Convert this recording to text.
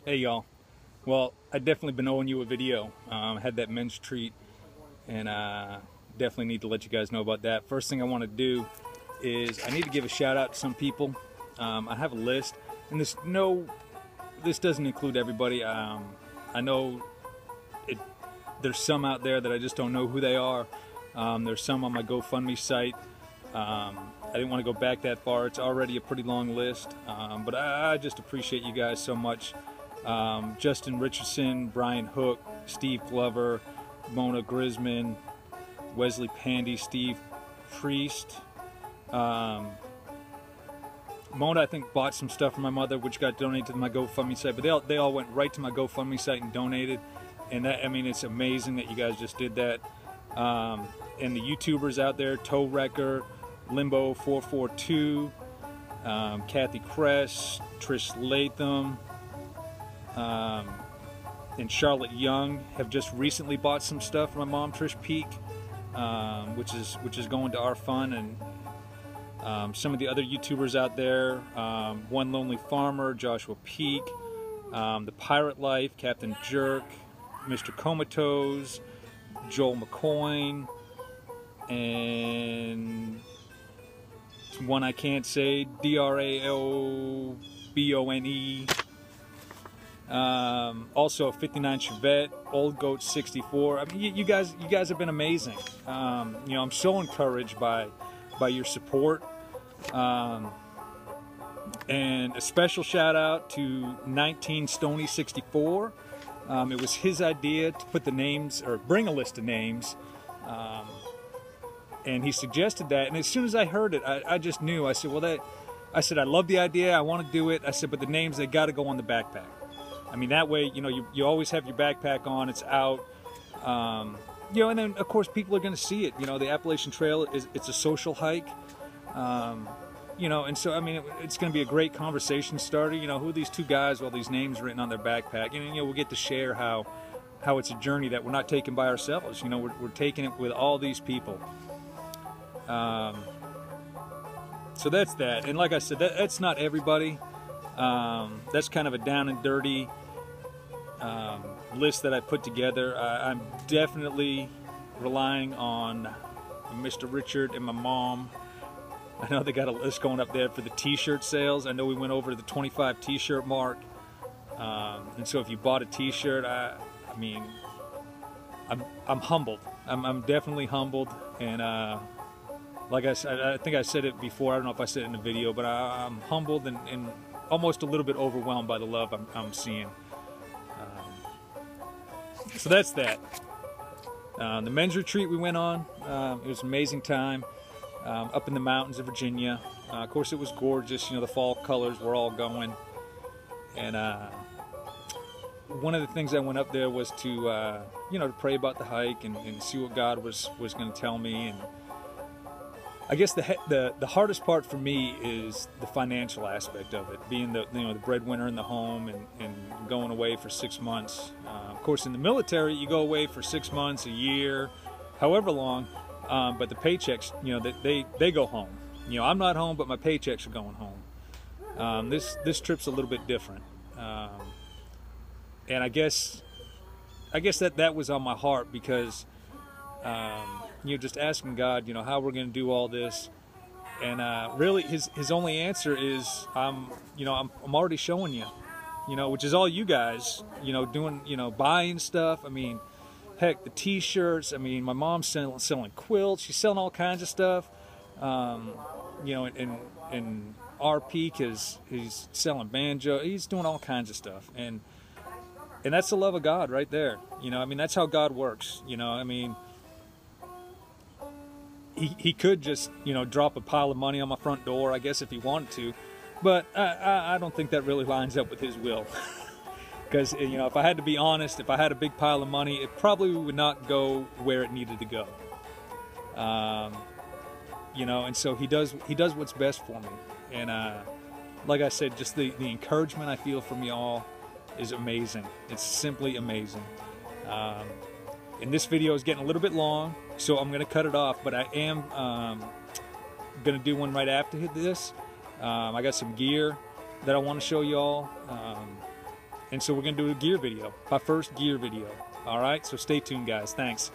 Hey y'all. Well, I definitely been owing you a video. Had that men's treat, and definitely need to let you guys know about that. First thing I want to do is I need to give a shout out to some people. I have a list, and this doesn't include everybody. I know there's some out there that I just don't know who they are. There's some on my GoFundMe site. I didn't want to go back that far. It's already a pretty long list, but I just appreciate you guys so much. Justin Richardson, Brian Hook, Steve Glover, Mona Grisman, Wesley Pandy, Steve Priest. Mona, I think, bought some stuff for my mother, which got donated to my GoFundMe site, but they all went right to my GoFundMe site and donated. And that, I mean, it's amazing that you guys just did that. And the YouTubers out there, Toe Wrecker, Limbo 442, Kathy Kress, Trish Latham, and Charlotte Young have just recently bought some stuff for my mom, Trish Peak, which is going to our fund. And some of the other YouTubers out there, One Lonely Farmer, Joshua Peak, The Pirate Life, Captain Jerk, Mr. Comatose, Joel McCoyne, and one I can't say, DRAOBONE. Also 59 Chevette, Old Goat 64. I mean, you guys have been amazing. You know, I'm so encouraged by your support. And a special shout out to 19 Stony 64. It was his idea to put the names, or bring a list of names, and he suggested that. And as soon as I heard it, I just knew. I said, well, I love the idea. I want to do it. I said, but the names, they got to go on the backpack. I mean, that way, you know, you always have your backpack on. It's out. You know, and then of course people are going to see it. You know, the Appalachian Trail it's a social hike. You know, and so I mean, it's going to be a great conversation starter. You know, who are these two guys with all these names written on their backpack? And you know, we'll get to share how it's a journey that we're not taking by ourselves. You know, we're taking it with all these people. So that's that. And like I said, that's not everybody. That's kind of a down and dirty list that I put together. I'm definitely relying on Mr. Richard and my mom. I know they got a list going up there for the t-shirt sales. I know we went over the 25 t-shirt mark. And so if you bought a t-shirt, I mean, I'm humbled. I'm definitely humbled. And like I said, I think I said it before. I don't know if I said it in the video, but I'm humbled and almost a little bit overwhelmed by the love I'm seeing. So that's that. The men's retreat we went on, it was an amazing time. Up in the mountains of Virginia. Of course, it was gorgeous. You know, the fall colors were all going. And one of the things I went up there was to, you know, to pray about the hike and see what God was going to tell me. And I guess the hardest part for me is the financial aspect of it, being the breadwinner in the home and going away for 6 months. Of course, in the military, you go away for 6 months, a year, however long. But the paychecks, you know, they go home. You know, I'm not home, but my paychecks are going home. This trip's a little bit different, and I guess that was on my heart because you know, just asking God, you know, how we're going to do all this, and really his only answer is I'm already showing you, you know, which is all you guys, you know, doing, you know, buying stuff. I mean, heck, the t-shirts. I mean, my mom's selling quilts. She's selling all kinds of stuff. You know, and RP, because he's selling banjo. He's doing all kinds of stuff. And that's the love of God right there. You know, I mean, that's how God works. You know, I mean, he could just, you know, drop a pile of money on my front door, I guess, if he wanted to. But I don't think that really lines up with his will. Because, you know, if I had to be honest, if I had a big pile of money, it probably would not go where it needed to go. You know, and so he does what's best for me. And like I said, just the encouragement I feel from y'all is amazing. It's simply amazing. And this video is getting a little bit long, so I'm going to cut it off. But I am going to do one right after this. I got some gear that I want to show y'all. And so we're going to do a gear video, my first gear video. All right, so stay tuned, guys. Thanks.